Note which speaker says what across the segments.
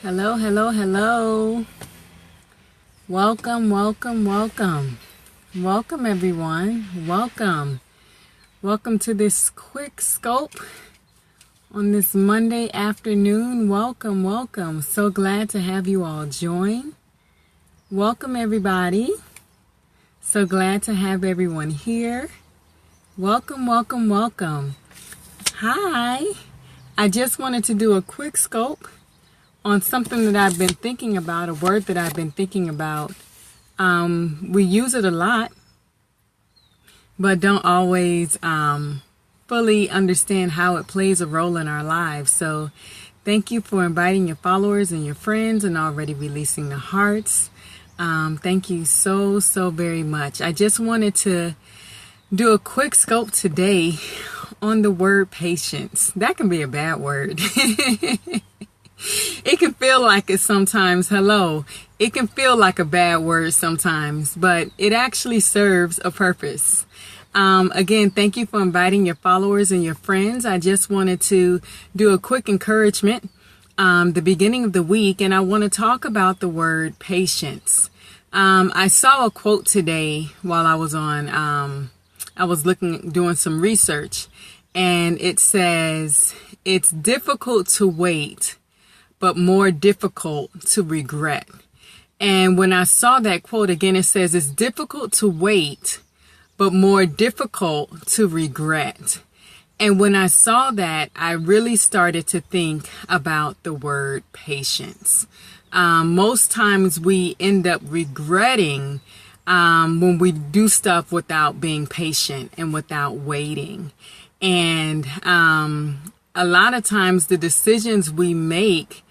Speaker 1: Hello, hello, hello. Welcome, welcome, welcome. Welcome, everyone. Welcome. Welcome to this quick scope on this Monday afternoon. Welcome, welcome. So glad to have you all join. Welcome, everybody. So glad to have everyone here. Welcome, welcome, welcome. Hi. I just wanted to do a quick scope on something that I've been thinking about, a word that I've been thinking about. We use it a lot, but don't always fully understand how it plays a role in our lives. So thank you for inviting your followers and your friends and already releasing the hearts. Thank you so very much. I just wanted to do a quick scope today on the word patience. That can be a bad word. It can feel like it sometimes. Hello. It can feel like a bad word sometimes, but it actually serves a purpose. Again, thank you for inviting your followers and your friends. I just wanted to do a quick encouragement, the beginning of the week, and I want to talk about the word patience. I saw a quote today while I was doing some research, and it says, "It's difficult to wait, but more difficult to regret." And when I saw that quote again, it says it's difficult to wait, but more difficult to regret. And when I saw that, I really started to think about the word patience. Most times we end up regretting when we do stuff without being patient and without waiting. And a lot of times the decisions we make,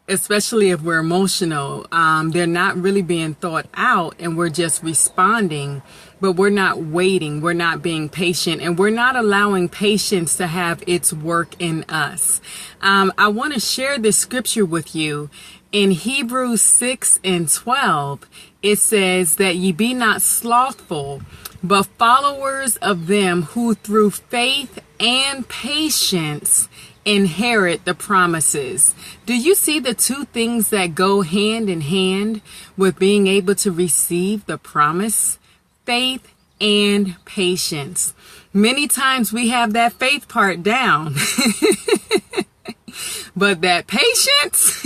Speaker 1: especially if we're emotional, they're not really being thought out and we're just responding, but we're not waiting, we're not being patient, and we're not allowing patience to have its work in us. I want to share this scripture with you. In Hebrews 6:12, it says that ye be not slothful, but followers of them who through faith and patience inherit the promises. Do you see the two things that go hand in hand with being able to receive the promise? Faith and patience. Many times we have that faith part down, but that patience,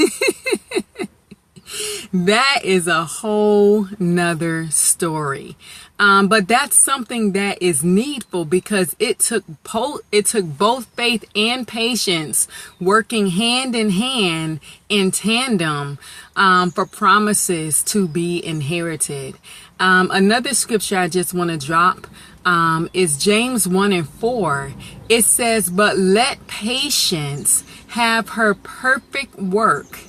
Speaker 1: that is a whole nother story. But that's something that is needful because it took both faith and patience working hand in hand in tandem for promises to be inherited. Another scripture I just want to drop is James 1:4. It says, "But let patience have her perfect work,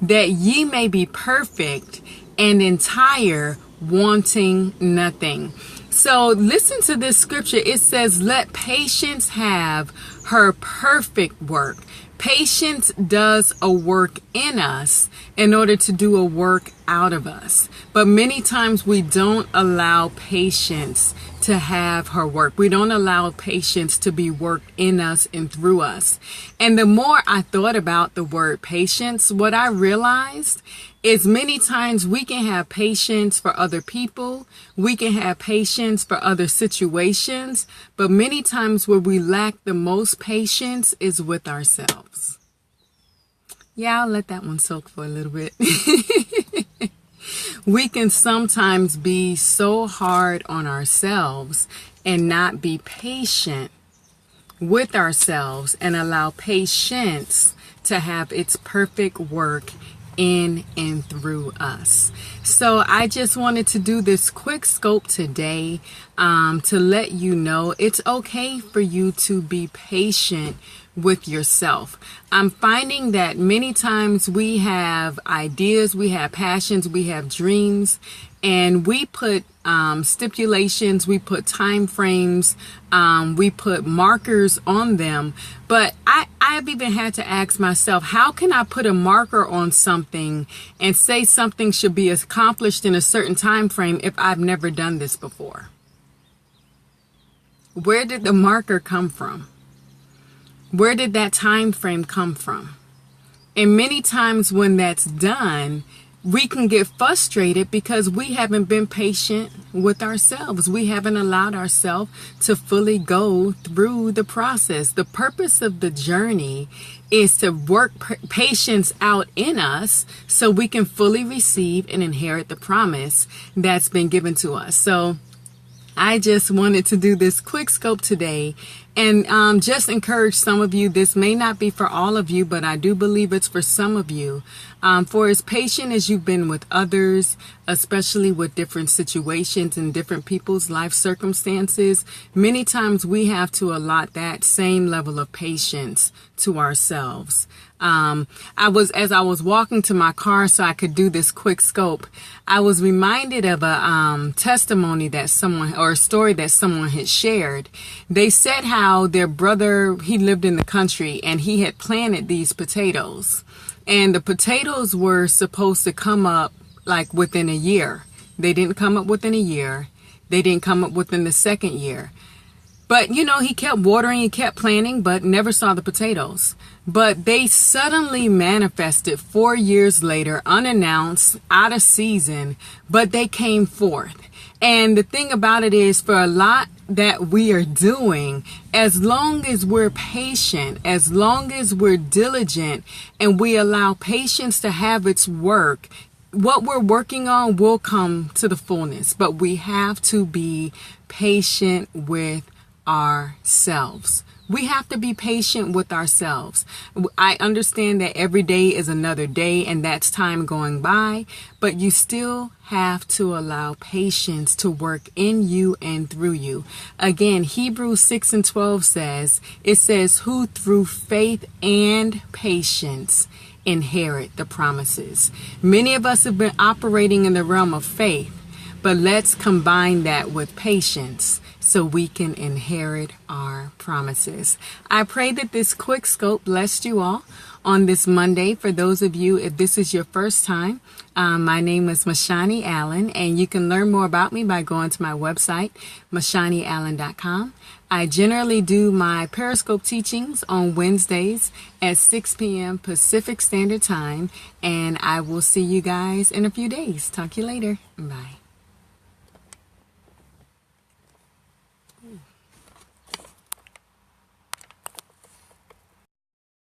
Speaker 1: that ye may be perfect and entire, wanting nothing." So listen to this scripture. It says, let patience have her perfect work. Patience does a work in us in order to do a work out of us. But many times we don't allow patience to have her work. We don't allow patience to be worked in us and through us. And the more I thought about the word patience, what I realized is many times we can have patience for other people. We can have patience for other situations. But many times where we lack the most patience is with ourselves. Yeah, I'll let that one soak for a little bit. We can sometimes be so hard on ourselves and not be patient with ourselves and allow patience to have its perfect work in and through us. So I just wanted to do this quick scope today to let you know it's okay for you to be patient with yourself. I'm finding that many times we have ideas, we have passions, we have dreams, and we put stipulations, we put time frames, we put markers on them. But I've even had to ask myself, how can I put a marker on something and say something should be accomplished in a certain time frame if I've never done this before? Where did the marker come from? Where did that time frame come from? And many times when that's done, we can get frustrated because we haven't been patient with ourselves. We haven't allowed ourselves to fully go through the process. The purpose of the journey is to work patience out in us so we can fully receive and inherit the promise that's been given to us. So I just wanted to do this quick scope today and just encourage some of you. This may not be for all of you, but I do believe it's for some of you. For as patient as you've been with others, especially with different situations and different people's life circumstances, many times we have to allot that same level of patience to ourselves. As I was walking to my car so I could do this quick scope, I was reminded of a testimony that someone, or a story that someone had shared. They said how their brother, he lived in the country and he had planted these potatoes, and the potatoes were supposed to come up like within a year. They didn't come up within a year. They didn't come up within the second year. But, you know, he kept watering, he kept planting, but never saw the potatoes. But they suddenly manifested 4 years later, unannounced, out of season, but they came forth. And the thing about it is, for a lot that we are doing, as long as we're patient, as long as we're diligent, and we allow patience to have its work, what we're working on will come to the fullness. But we have to be patient with ourselves. We have to be patient with ourselves. I understand that every day is another day and that's time going by, but you still have to allow patience to work in you and through you. Again, Hebrews 6:12 says, who through faith and patience inherit the promises. Many of us have been operating in the realm of faith, but let's combine that with patience so we can inherit our promises. I pray that this quick scope blessed you all on this Monday. For those of you, if this is your first time, my name is Mashani Allen, and you can learn more about me by going to my website, mashaniallen.com. I generally do my Periscope teachings on Wednesdays at 6 p.m. Pacific Standard Time, and I will see you guys in a few days. Talk to you later. Bye.